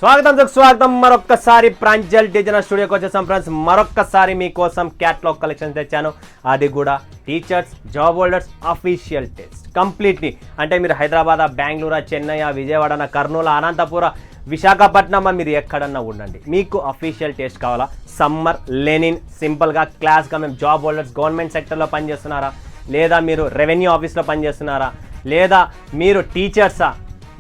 స్వాగతం మరొక్కసారి ప్రాంజల్ డిజైనర్ స్టూడియోకి వచ్చేసాం ఫ్రెండ్స్. మరొక్కసారి మీకోసం క్యాటలాగ్ కలెక్షన్ తెచ్చాను. అది కూడా teachers, job holders official test completely. అంటే మీరు హైదరాబాద్, బెంగళూరు, చెన్నై, విజయవాడ, కర్నూలు, అనంతపుర, విశాఖపట్నం మీరు ఎక్కడన్నా ఉండండి, మీకు అఫీషియల్ టెస్ట్ కావాలా? సమ్మర్ లెనిన్ సింపుల్గా క్లాస్గా మేము జాబ్ హోల్డర్స్ గవర్నమెంట్ సెక్టర్లో పనిచేస్తున్నారా, లేదా మీరు రెవెన్యూ ఆఫీస్లో పనిచేస్తున్నారా, లేదా మీరు టీచర్సా,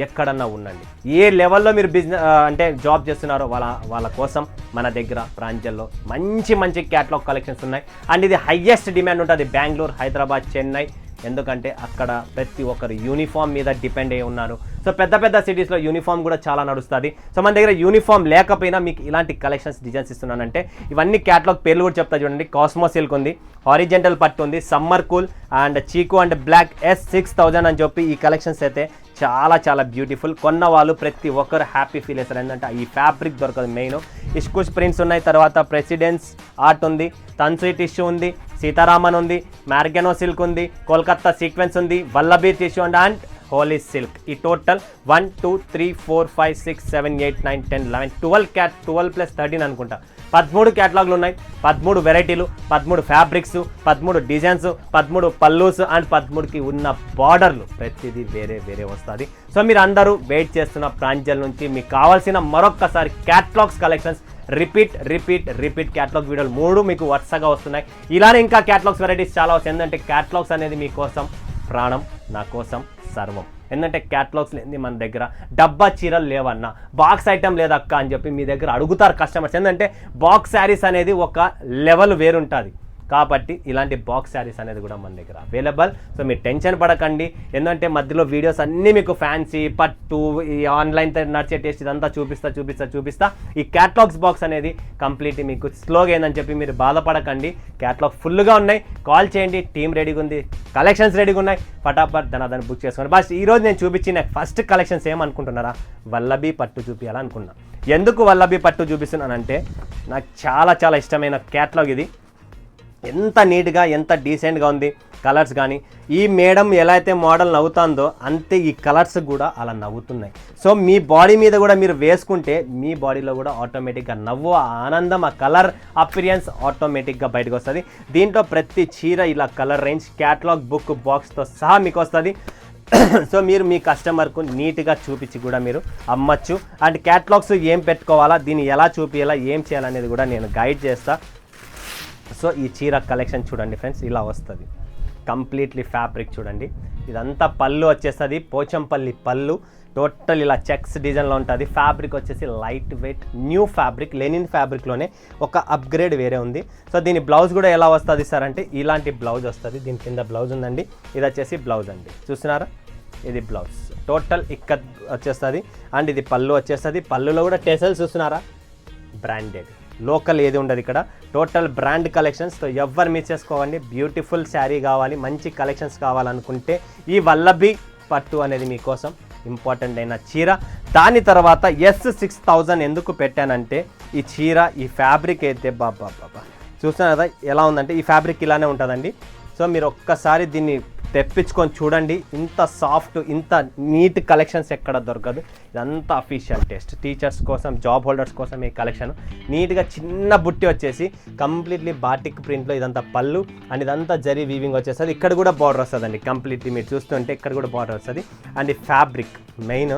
ఎక్కడన్నా ఉండండి, ఏ లెవెల్లో మీరు బిజినెస్ అంటే జాబ్ చేస్తున్నారో వాళ్ళ కోసం మన దగ్గర ప్రాంజల్లో మంచి క్యాటలాగ్ కలెక్షన్స్ ఉన్నాయి. అండ్ ఇది హైయెస్ట్ డిమాండ్ ఉంటుంది బెంగళూరు, హైదరాబాద్, చెన్నై. ఎందుకంటే అక్కడ ప్రతి ఒక్కరు యూనిఫామ్ మీద డిపెండ్ అయ్యి ఉన్నారు. సో పెద్ద సిటీస్లో యూనిఫామ్ కూడా చాలా నడుస్తుంది. సో మన దగ్గర యూనిఫామ్ లేకపోయినా మీకు ఇలాంటి కలెక్షన్స్ డిజైన్స్ ఇస్తున్నానంటే ఇవన్నీ క్యాటలాగ్ పేర్లు కూడా చెప్తా చూడండి. కాస్మో సిల్క్ ఉంది, హారిజెంటల్ పట్టు ఉంది, సమ్మర్ కూల్ అండ్ చీకు అండ్ బ్లాక్ S6000 అని చెప్పి ఈ కలెక్షన్స్ అయితే చాలా బ్యూటిఫుల్. కొన్న వాళ్ళు ప్రతి ఒక్కరు హ్యాపీ ఫీల్ అవుతారు. ఏంటంటే ఈ ఫ్యాబ్రిక్ దొరకదు మెయిన్. ఇష్కుష్ ప్రింట్స్ ఉన్నాయి, తర్వాత ప్రెసిడెన్స్ ఆర్ట్ ఉంది, తన్సీ టిష్యూ ఉంది, సీతారామన్ ఉంది, మ్యార్గెనో సిల్క్ ఉంది, కోల్కత్తా సీక్వెన్స్ ఉంది, వల్లభీ టిష్యూ అండ్ హోలీ సిల్క్. ఈ టోటల్ 1 2 3 4 5 6 7 8 9 10 11 12 ప్లస్ 13 అనుకుంటా 13 క్యాటలాగ్లు ఉన్నాయి, 13 వెరైటీలు, 13 ఫ్యాబ్రిక్స్, 13 డిజైన్స్, 13 పల్లూస్ అండ్ 13కి ఉన్న బార్డర్లు ప్రతిదీ వేరే వస్తుంది. సో మీరు అందరూ వెయిట్ చేస్తున్న ప్రాంజల్ నుంచి మీకు కావాల్సిన మరొక్కసారి క్యాటలాగ్స్ కలెక్షన్స్ రిపీట్ క్యాటలాగ్ వీడియోలు 3 మీకు వరుసగా వస్తున్నాయి. ఇలానే ఇంకా క్యాటలాగ్స్ వెరైటీస్ చాలా వస్తాయి. ఎందుకంటే క్యాటలాగ్స్ అనేది మీకోసం ప్రాణం, నా కోసం సర్వం. ఎందుకంటే క్యాటలాగ్స్ లేని మన దగ్గర డబ్బా చీరలు లేవన్నా, బాక్స్ ఐటమ్ లేదక్క అని చెప్పి మీ దగ్గర అడుగుతారు కస్టమర్స్. ఎందుకంటే బాక్స్ శారీస్ అనేది ఒక లెవెల్ వేరుంటుంది కాబట్టి ఇలాంటి బాక్స్ శారీస్ అనేది కూడా మన దగ్గర అవైలబుల్. సో మీరు టెన్షన్ పడకండి. ఎందుకంటే మధ్యలో వీడియోస్ అన్నీ మీకు ఫ్యాన్సీ, పట్టు, ఈ ఆన్లైన్ నడిచే టేస్ట్ ఇదంతా చూపిస్తా. ఈ క్యాటలాగ్స్ బాక్స్ అనేది కంప్లీట్ మీకు స్లోగా ఏందని చెప్పి మీరు బాధపడకండి. క్యాటలాగ్ ఫుల్గా ఉన్నాయి, కాల్ చేయండి, టీం రెడీగా ఉంది, కలెక్షన్స్ రెడీగా ఉన్నాయి, ఫటాఫట్ దాన్ని బుక్ చేసుకోండి. బస్ ఈరోజు నేను చూపించిన ఫస్ట్ కలెక్షన్స్ ఏమనుకుంటున్నారా, వల్లభీ పట్టు చూపించాలనుకున్నా. ఎందుకు వల్లభీ పట్టు చూపిస్తున్నానంటే నాకు చాలా ఇష్టమైన క్యాటలాగ్ ఇది. ఎంత నీట్గా, ఎంత డీసెంట్గా ఉంది కలర్స్ కానీ. ఈ మేడం ఎలా అయితే మోడల్ నవ్వుతుందో అంతే ఈ కలర్స్ కూడా అలా నవ్వుతున్నాయి. సో మీ బాడీ మీద కూడా మీరు వేసుకుంటే మీ బాడీలో కూడా ఆటోమేటిక్గా నవ్వు, ఆనందం, ఆ కలర్ అపీరియన్స్ ఆటోమేటిక్గా బయటకు వస్తుంది. దీంట్లో ప్రతి చీర ఇలా కలర్ రేంజ్ క్యాటలాగ్ బుక్ బాక్స్తో సహా మీకు వస్తుంది. సో మీరు మీ కస్టమర్కు నీట్గా చూపించి కూడా మీరు అమ్మచ్చు. అండ్ క్యాటలాగ్స్ ఏం పెట్టుకోవాలా, దీన్ని ఎలా చూపించాలా, ఏం చేయాలనేది కూడా నేను గైడ్ చేస్తాను. సో ఈ చీర కలెక్షన్ చూడండి ఫ్రెండ్స్, ఇలా వస్తుంది కంప్లీట్లీ ఫ్యాబ్రిక్ చూడండి. ఇదంతా పళ్ళు వచ్చేస్తుంది, పోచంపల్లి పళ్ళు, టోటల్ ఇలా చెక్స్ డిజైన్లో ఉంటుంది. ఫ్యాబ్రిక్ వచ్చేసి light weight new fabric, linen ఫ్యాబ్రిక్లోనే ఒక అప్గ్రేడ్ వేరే ఉంది. సో దీని బ్లౌజ్ కూడా ఎలా వస్తుంది సార్ అంటే ఇలాంటి బ్లౌజ్ వస్తుంది. దీని కింద బ్లౌజ్ ఉందండి, ఇది వచ్చేసి బ్లౌజ్ అండి, చూస్తున్నారా, ఇది బ్లౌజ్ టోటల్ ఇక్కడ వచ్చేస్తుంది. అండ్ ఇది పళ్ళు వచ్చేస్తుంది. పళ్ళులో కూడా టెసల్స్ చూస్తున్నారా, బ్రాండెడ్, లోకల్ ఏది ఉండదు ఇక్కడ, టోటల్ బ్రాండ్ కలెక్షన్స్. సో ఎవ్వరు మిస్ చేసుకోవండి. బ్యూటిఫుల్ శారీ కావాలి, మంచి కలెక్షన్స్ కావాలనుకుంటే ఈ వల్లభీ పట్టు అనేది మీకోసం ఇంపార్టెంట్ అయిన చీర. దాని తర్వాత S6000 ఎందుకు పెట్టానంటే ఈ చీర, ఈ ఫ్యాబ్రిక్ అయితే బాబా చూస్తున్నారు కదా ఎలా ఉందంటే ఈ ఫ్యాబ్రిక్ ఇలానే ఉంటుందండి. సో మీరు ఒక్కసారి దీన్ని తెప్పించుకొని చూడండి. ఇంత సాఫ్ట్, ఇంత నీట్ కలెక్షన్స్ ఎక్కడ దొరకదు. ఇదంతా అఫీషియల్ టెస్ట్, టీచర్స్ కోసం, జాబ్ హోల్డర్స్ కోసం ఈ కలెక్షన్. నీట్గా చిన్న బుట్టి వచ్చేసి కంప్లీట్లీ బాటిక్ ప్రింట్లో ఇదంతా పళ్ళు అండ్ ఇదంతా జరీ వీవింగ్ వచ్చేస్తుంది. ఇక్కడ కూడా బార్డర్ వస్తుందండి కంప్లీట్లీ, మీరు చూస్తుంటే ఇక్కడ కూడా బార్డర్ వస్తుంది. అండ్ ఈ ఫ్యాబ్రిక్ మెయిన్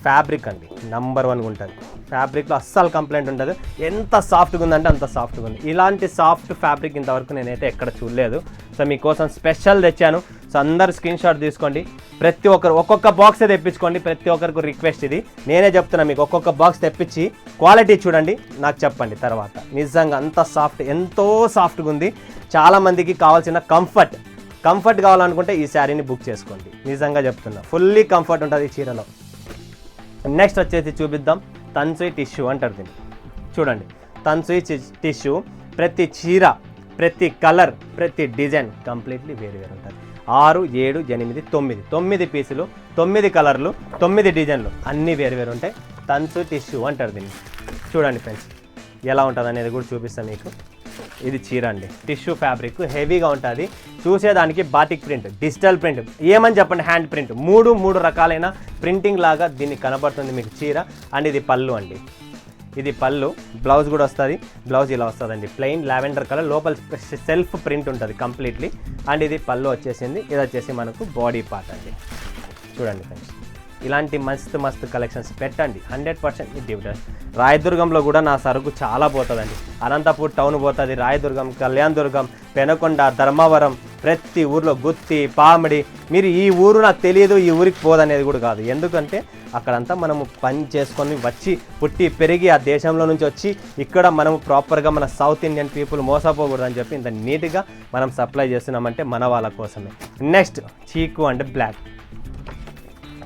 ఫ్యాబ్రిక్ అండి నంబర్ 1 ఉంటుంది. ఫ్యాబ్రిక్లో అస్సలు కంప్లైంట్ ఉంటుంది. ఎంత సాఫ్ట్గా ఉందంటే అంత సాఫ్ట్గా ఉంది. ఇలాంటి సాఫ్ట్ ఫ్యాబ్రిక్ ఇంతవరకు నేనైతే ఎక్కడ చూడలేదు. సో మీకోసం స్పెషల్ తెచ్చాను. సో అందరు స్క్రీన్ షాట్ తీసుకోండి. ప్రతి ఒక్కరు ఒక్కొక్క బాక్స్ తెప్పించుకోండి. ప్రతి ఒక్కరికి రిక్వెస్ట్ ఇది, నేనే చెప్తున్నా మీకు, ఒక్కొక్క బాక్స్ తెప్పించి క్వాలిటీ చూడండి, నాకు చెప్పండి తర్వాత. నిజంగా అంత సాఫ్ట్, ఎంతో సాఫ్ట్గా ఉంది. చాలామందికి కావాల్సిన కంఫర్ట్ కావాలనుకుంటే ఈ శారీని బుక్ చేసుకోండి. నిజంగా చెప్తున్నా, ఫుల్లీ కంఫర్ట్ ఉంటుంది ఈ చీరలో. నెక్స్ట్ వచ్చేసి చూపిద్దాం, తన్సీ టిష్యూ అంటారు దీన్ని. చూడండి తన్సీ టిష్యూ, ప్రతి చీర, ప్రతి కలర్, ప్రతి డిజైన్ కంప్లీట్లీ వేరు ఉంటుంది. 6 7 8 9 పీసులు, 9 కలర్లు, 9 డిజైన్లు అన్నీ వేరు ఉంటాయి. తన్సీ టిష్యూ అంటారు దీన్ని. చూడండి ఫ్రెండ్స్ ఎలా ఉంటుంది అనేది కూడా చూపిస్తాను మీకు. ఇది చీర అండి, టిష్యూ ఫ్యాబ్రిక్ హెవీగా ఉంటుంది, చూసేదానికి బాటిక్ ప్రింట్, డిజిటల్ ప్రింట్, ఏమని చెప్పండి హ్యాండ్ ప్రింట్, మూడు రకాలైన ప్రింటింగ్ లాగా దీన్ని కనబడుతుంది మీకు చీర. అండ్ ఇది పళ్ళు అండి, ఇది పళ్ళు. బ్లౌజ్ కూడా వస్తుంది, బ్లౌజ్ ఇలా వస్తుందండి ప్లెయిన్ లావెండర్ కలర్, లోపల సెల్ఫ్ ప్రింట్ ఉంటుంది కంప్లీట్లీ. అండ్ ఇది పళ్ళు వచ్చేసింది, ఇది వచ్చేసి మనకు బాడీ పార్ట్ అండి. చూడండి ఫ్రెండ్స్, ఇలాంటి మస్తు కలెక్షన్స్ పెట్టండి, 100% డివిడెండ్. రాయదుర్గంలో కూడా నా సరుకు చాలా పోతుందండి, అనంతపూర్ టౌన్ పోతుంది, రాయదుర్గం, కళ్యాణదుర్గం, పెనకొండ, ధర్మవరం, ప్రతి ఊర్లో గుత్తి, పామిడి. మీరు ఈ ఊరు నాకు తెలియదు, ఈ ఊరికి పోదనేది కూడా కాదు, ఎందుకంటే అక్కడంతా మనము పని చేసుకొని వచ్చి పుట్టి పెరిగి ఆ దేశంలో నుంచి వచ్చి ఇక్కడ మనము ప్రాపర్గా మన సౌత్ ఇండియన్ పీపుల్ మోసపోకూడదని చెప్పి ఇంత నీట్గా మనం సప్లై చేస్తున్నామంటే మన వాళ్ళ కోసమే. నెక్స్ట్ చీకు అండ్ బ్లాక్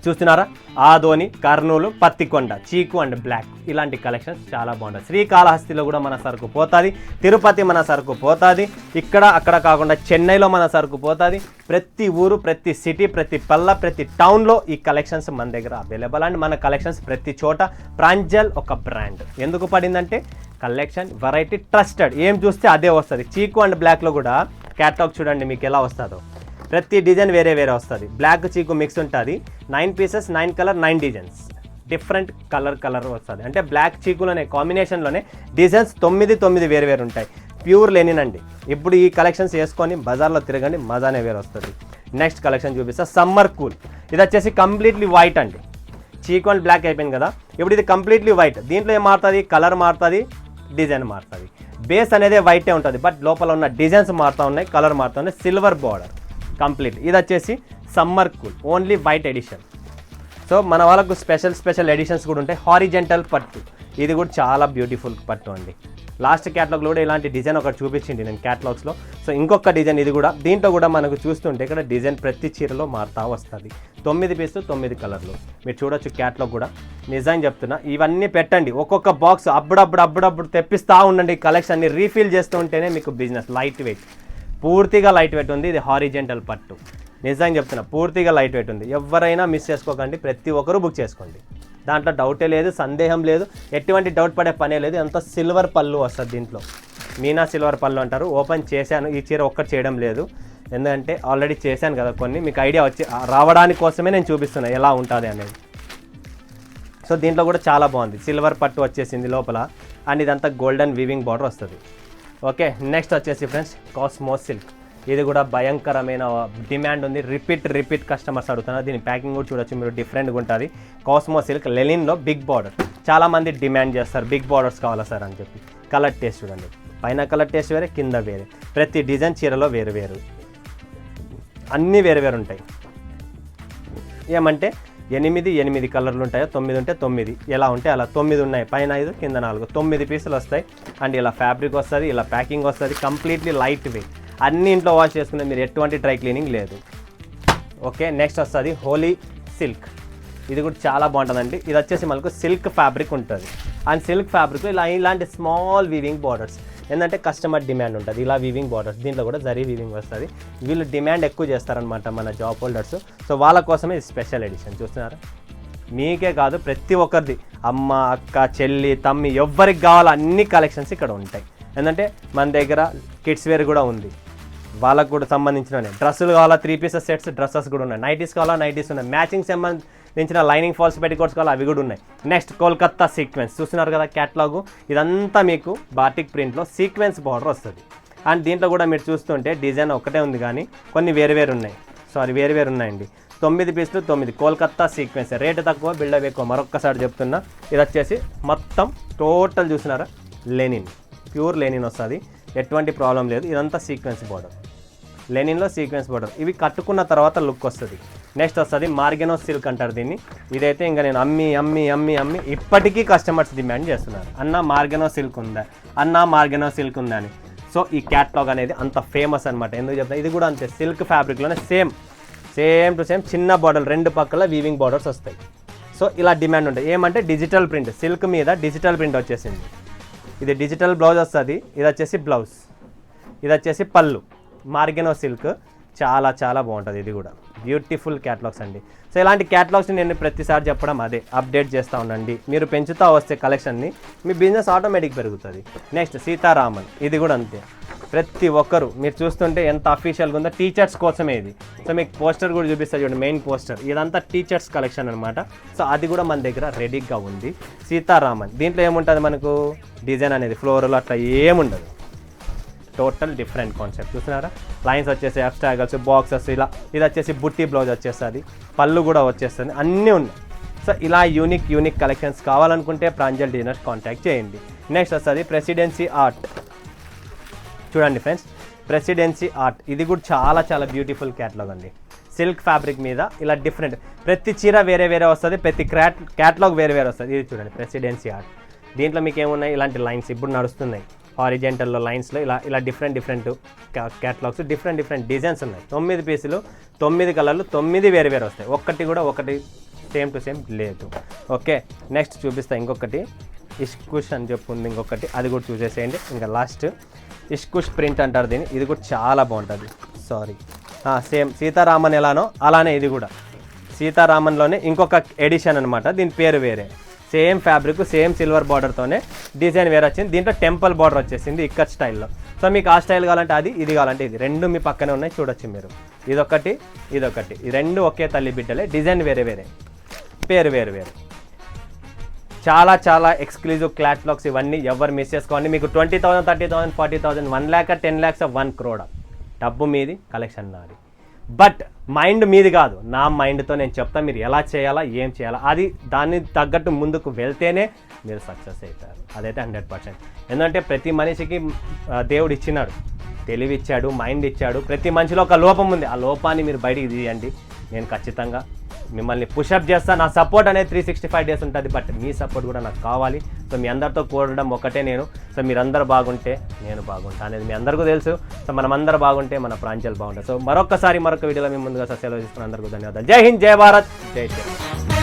చూస్తున్నారా, ఆదోని, కర్నూలు, పత్తికొండ, చీకు అండ్ బ్లాక్, ఇలాంటి కలెక్షన్స్ చాలా బాగుంటాయి. శ్రీకాళహస్తిలో కూడా మన సరుకు పోతుంది, తిరుపతి మన సరుకు పోతుంది, ఇక్కడ అక్కడ కాకుండా చెన్నైలో మన సరుకు పోతుంది. ప్రతి ఊరు, ప్రతి సిటీ, ప్రతి పల్ల, ప్రతి టౌన్లో ఈ కలెక్షన్స్ మన దగ్గర అవైలబుల్. అండ్ మన కలెక్షన్స్ ప్రతి చోట. ప్రాంజల్ ఒక బ్రాండ్ ఎందుకు పడిందంటే కలెక్షన్, వెరైటీ, ట్రస్టెడ్. ఏం చూస్తే అదే వస్తుంది. చీకు అండ్ బ్లాక్లో కూడా క్యాటలాగ్ చూడండి మీకు ఎలా వస్తుందో, ప్రతి డిజైన్ వేరే వస్తుంది. బ్లాక్ చీకు మిక్స్ ఉంటుంది, 9 pieces, 9 colour, 9 designs, different colour వస్తుంది. అంటే బ్లాక్ చీకులోనే కాంబినేషన్లోనే డిజైన్స్ 9 వేరు ఉంటాయి. ప్యూర్ లెనిన్ అండి. ఇప్పుడు ఈ కలెక్షన్స్ వేసుకొని బజార్లో తిరగండి, మజానే వేరు వస్తుంది. నెక్స్ట్ కలెక్షన్ చూపిస్తా, సమ్మర్ కూల్. ఇది వచ్చేసి కంప్లీట్లీ వైట్ అండి, చీకు అండ్ బ్లాక్ అయిపోయింది కదా, ఇప్పుడు ఇది కంప్లీట్లీ వైట్. దీంట్లో ఏం మారుతుంది, కలర్ మారుతుంది, డిజైన్ మారుతుంది. బేస్ అనేది వైటే ఉంటుంది, బట్ లోపల ఉన్న డిజైన్స్ మారుతూ ఉన్నాయి, కలర్ మారుతూ ఉన్నాయి. Silver border complete. ఇది వచ్చేసి summer cool, only white edition. So మన వాళ్ళకు స్పెషల్ ఎడిషన్స్ కూడా ఉంటాయి. హారిజెంటల్ పట్టు, ఇది కూడా చాలా బ్యూటిఫుల్ పట్టు అండి. లాస్ట్ క్యాటలాగ్లో కూడా ఇలాంటి డిజైన్ ఒకటి చూపించింది నేను క్యాటలాగ్స్లో. సో ఇంకొక డిజైన్ ఇది కూడా, దీంట్లో కూడా మనకు చూస్తుంటే ఇక్కడ డిజైన్ ప్రతి చీరలో మారుతూ వస్తుంది. 9 పీసులు, 9 కలర్లు మీరు చూడొచ్చు. క్యాటలాగ్ కూడా నిజం చెప్తున్నా, ఇవన్నీ పెట్టండి, ఒక్కొక్క బాక్స్ అప్పుడప్పుడు తెప్పిస్తూ ఉండండి. కలెక్షన్ని రీఫిల్ చేస్తూ ఉంటేనే మీకు బిజినెస్. లైట్ వెయిట్, పూర్తిగా లైట్ వెయిట్ ఉంది. ఇది హారిజెంటల్ పట్టు, నిజంగా చెప్తున్నా పూర్తిగా లైట్ వెయిట్ ఉంది. ఎవరైనా మిస్ చేసుకోకండి, ప్రతి ఒక్కరూ బుక్ చేసుకోండి, దాంట్లో డౌటే లేదు, సందేహం లేదు, ఎటువంటి డౌట్ పడే పనే లేదు. ఎంత సిల్వర్ పళ్ళు వస్తుంది దీంట్లో, మీనా సిల్వర్ పళ్ళు అంటారు. ఓపెన్ చేశాను, ఈ చీర ఒక్కటి చేయడం లేదు, ఎందుకంటే ఆల్రెడీ చేశాను కదా కొన్ని, మీకు ఐడియా రావడానికి కోసమే నేను చూపిస్తున్నాను ఎలా ఉంటుంది అనేది. సో దీంట్లో కూడా చాలా బాగుంది, సిల్వర్ పట్టు వచ్చేసింది లోపల. అండ్ ఇదంతా గోల్డెన్ వీవింగ్ బార్డర్ వస్తుంది. ఓకే, నెక్స్ట్ వచ్చేసి ఫ్రెండ్స్ కాస్మో సిల్క్. ఇది కూడా భయంకరమైన డిమాండ్ ఉంది, రిపీట్ కస్టమర్స్ అడుగుతున్నారు. దీని ప్యాకింగ్ కూడా చూడొచ్చు మీరు, డిఫరెంట్గా ఉంటుంది. కాస్మో సిల్క్ లెనిన్లో బిగ్ బార్డర్, చాలామంది డిమాండ్ చేస్తారు బిగ్ బార్డర్స్ కావాలా సార్ అని చెప్పి. కలర్ టేస్ట్ చూడండి, పైన కలర్ టేస్ట్ వేరే, కింద వేరే, ప్రతి డిజైన్ చీరలో వేరు, అన్నీ వేరు ఉంటాయి. ఏమంటే 8 కలర్లు ఉంటాయో, 9 ఉంటే 9, ఎలా ఉంటే అలా 9 ఉన్నాయి, పైన 5 కింద 4, 9 పీసులు వస్తాయి. అండ్ ఇలా ఫ్యాబ్రిక్ వస్తుంది, ఇలా ప్యాకింగ్ వస్తుంది, కంప్లీట్లీ లైట్ వెయిట్. అన్ని ఇంట్లో వాష్ చేసుకునే, మీరు ఎటువంటి డ్రై క్లీనింగ్ లేదు. ఓకే, నెక్స్ట్ వస్తుంది హోలీ సిల్క్. ఇది కూడా చాలా బాగుంటుందండి. ఇది వచ్చేసి మనకు సిల్క్ ఫ్యాబ్రిక్ ఉంటుంది. అండ్ సిల్క్ ఫ్యాబ్రిక్ ఇలాంటి స్మాల్ వీవింగ్ బార్డర్స్, ఏంటంటే కస్టమర్ డిమాండ్ ఉంటుంది ఇలా వీవింగ్ బార్డర్స్. దీంట్లో కూడా జరీ వీవింగ్ వస్తుంది. వీళ్ళు డిమాండ్ ఎక్కువ చేస్తారనమాట మన జాబ్ హోల్డర్స్. సో వాళ్ళ కోసమే స్పెషల్ ఎడిషన్. చూస్తున్నారా, మీకే కాదు ప్రతి ఒక్కరిది, అమ్మ, అక్క, చెల్లి, తమ్మి, ఎవరికి కావాలో అన్ని కలెక్షన్స్ ఇక్కడ ఉంటాయి. ఏంటంటే మన దగ్గర కిడ్స్ వేర్ కూడా ఉంది, వాళ్ళకు కూడా సంబంధించిన డ్రెస్సులు కావాలా, 3 పీసెస్ సెట్స్ డ్రెస్సెస్ కూడా ఉన్నాయి. నైటీస్ కావాలా, నైటీస్ ఉన్నాయి. మ్యాచింగ్ సంబంధించిన లైనింగ్ ఫాల్స్ పెట్టికోట్స్ కావాలా, అవి కూడా ఉన్నాయి. నెక్స్ట్ కోల్కత్తా సీక్వెన్స్ చూస్తున్నారు కదా క్యాటలాగు, ఇదంతా మీకు బాటిక్ ప్రింట్లో సీక్వెన్స్ బార్డర్ వస్తుంది. అండ్ దీంట్లో కూడా మీరు చూస్తుంటే డిజైన్ ఒకటే ఉంది కానీ కొన్ని వేరు ఉన్నాయి. వేరు ఉన్నాయండి. 9 పీసులు 9 కోల్కత్తా సీక్వెన్స్. రేటు తక్కువ, బిల్డప్ ఎక్కువ. మరొక్కసారి చెప్తున్నా, ఇది వచ్చేసి మొత్తం టోటల్ చూసినారా లెనిన్, ప్యూర్ లెనిన్ వస్తుంది, ఎటువంటి ప్రాబ్లం లేదు. ఇదంతా సీక్వెన్స్ బార్డర్, లెనిన్లో సీక్వెన్స్ బార్డర్. ఇవి కట్టుకున్న తర్వాత లుక్ వస్తుంది. నెక్స్ట్ వస్తుంది మార్గెనో సిల్క్ అంటారు దీన్ని. ఇదైతే ఇంకా నేను అమ్మి ఇప్పటికీ కస్టమర్స్ డిమాండ్ చేస్తున్నారు, అన్న మార్గెనో సిల్క్ ఉందా అని. సో ఈ క్యాట్లాగ్ అనేది అంత ఫేమస్ అనమాట. ఎందుకు చెప్తాను, ఇది కూడా అంతే, సిల్క్ ఫ్యాబ్రిక్లోనే సేమ్ టు సేమ్ చిన్న బార్డర్, 2 పక్కల వీవింగ్ బార్డర్స్ వస్తాయి. సో ఇలా డిమాండ్ ఉంటుంది. ఏమంటే డిజిటల్ ప్రింట్, సిల్క్ మీద డిజిటల్ ప్రింట్ వచ్చేసింది. ఇది డిజిటల్ బ్లౌజ్ వస్తుంది, ఇది వచ్చేసి బ్లౌజ్, ఇది వచ్చేసి పళ్ళు. మార్గెనో సిల్క్ చాలా బాగుంటుంది. ఇది కూడా బ్యూటిఫుల్ క్యాటలాగ్స్ అండి. సో సో ఇలాంటి క్యాటలాగ్స్ని నేను ప్రతిసారి చెప్పడం అదే, అప్డేట్ చేస్తూ ఉండండి. మీరు పెంచుతూ వస్తే కలెక్షన్ని మీ బిజినెస్ ఆటోమేటిక్ పెరుగుతుంది. నెక్స్ట్ సీతారామన్, ఇది కూడా అంతే. ప్రతి ఒక్కరు మీరు చూస్తుంటే ఎంత అఫీషియల్గా ఉందో, టీచర్స్ కోసమే ఇది. సో మీకు పోస్టర్ కూడా చూపిస్తారు చూడండి, మెయిన్ పోస్టర్ ఇదంతా టీచర్స్ కలెక్షన్ అనమాట. సో అది కూడా మన దగ్గర రెడీగా ఉంది. సీతారామన్ దీంట్లో ఏముంటుంది మనకు డిజైన్ అనేది ఫ్లోర్లో అట్లా ఏముండదు, టోటల్ డిఫరెంట్ కాన్సెప్ట్. చూస్తున్నారా, లైన్స్ వచ్చేసి అబ్స్ట్రాగల్స్, బాక్సెస్, ఇలా ఇది వచ్చేసి బుట్టి బ్లౌజ్ వచ్చేస్తుంది, పళ్ళు కూడా వచ్చేస్తుంది, అన్నీ ఉన్నాయి. సో ఇలా యూనిక్ కలెక్షన్స్ కావాలనుకుంటే ప్రాంజల్ డిజైనర్స్ కాంటాక్ట్ చేయండి. నెక్స్ట్ వస్తుంది ప్రెసిడెన్సీ ఆర్ట్. చూడండి ఫ్రెండ్స్, ప్రెసిడెన్సీ ఆర్ట్ ఇది కూడా చాలా బ్యూటిఫుల్ క్యాటలాగ్ అండి. సిల్క్ ఫ్యాబ్రిక్ మీద ఇలా డిఫరెంట్, ప్రతి చీర వేరే వస్తుంది, ప్రతి క్యాటలాగ్ వేరే వస్తుంది. ఇది చూడండి ప్రెసిడెన్సీ ఆర్ట్. దీంట్లో మీకు ఏమున్నాయి, ఇలాంటి లైన్స్ ఇప్పుడు నడుస్తున్నాయి హారిజెంటల్లో లైన్స్లో, ఇలా డిఫరెంట్ క్యాటలాగ్స్, డిఫరెంట్ డిజైన్స్ ఉన్నాయి. 9 పీసులు, 9 కలర్లు, 9 వేరే వస్తాయి. ఒకటి సేమ్ టు సేమ్ లేదు. ఓకే, నెక్స్ట్ చూపిస్తా ఇంకొకటి ఇష్కుష్ అని చెప్పుంది ఇంకొకటి, అది కూడా చూసేసేయండి. ఇంకా లాస్ట్ ఇష్కుష్ ప్రింట్ అంటారు దీన్ని, ఇది కూడా చాలా బాగుంటుంది. సేమ్ సీతారామన్ ఎలానో అలానే ఇది కూడా సీతారామన్లోనే ఇంకొక ఎడిషన్ అనమాట, దీని పేరు వేరే. సేమ్ ఫ్యాబ్రిక్, సేమ్ సిల్వర్ బార్డర్తోనే డిజైన్ వేరే వచ్చింది. దీంట్లో టెంపుల్ బార్డర్ వచ్చేసింది ఇక్కత్ స్టైల్లో. సో మీకు ఆ స్టైల్ కావాలంటే అది, ఇది కావాలంటే ఇది, రెండు మీ పక్కనే ఉన్నాయి చూడొచ్చు మీరు. ఇదొకటి, ఈ రెండు ఒకే తల్లి బిడ్డలే, డిజైన్ వేరే పేరు వేరు. చాలా ఎక్స్క్లూజివ్ క్యాటలాగ్స్ ఇవన్నీ, ఎవరు మిస్ చేసుకోండి. మీకు 20,000, 30,000, 40,000, 1 lakh, 10 lakhs, 1 crore డబ్బు మీది, కలెక్షన్ నాది. బట్ మైండ్ మీది కాదు, నా మైండ్తో నేను చెప్తా మీరు ఎలా చేయాలా, ఏం చేయాలా, అది దాన్ని తగ్గట్టు ముందుకు వెళ్తేనే మీరు సక్సెస్ అవుతారు. అదైతే 100%. ఎందుకంటే ప్రతి మనిషికి దేవుడు ఇచ్చినాడు, తెలివి ఇచ్చాడు, మైండ్ ఇచ్చాడు. ప్రతి మనిషిలో ఒక లోపం ఉంది, ఆ లోపాన్ని మీరు బయటికి తీయండి. నేను ఖచ్చితంగా మిమ్మల్ని పుషప్ చేస్తా. నా సపోర్ట్ అనేది 365 days ఉంటుంది, బట్ మీ సపోర్ట్ కూడా నాకు కావాలి. సో మీ అందరితో కోరడం ఒకటే నేను. సో మీరందరూ బాగుంటే నేను బాగుంటా అనేది మీ అందరికీ తెలుసు. సో మనం అందరూ బాగుంటే మన ప్రాంతాలు బాగుంటాయి. సో మరొక వీడియోలో మీ ముందుగా సెలవు తీసుకున్న అందరికీ ధన్యవాదాలు. జై హింద్, జై భారత్, జై శ్రీరామ్.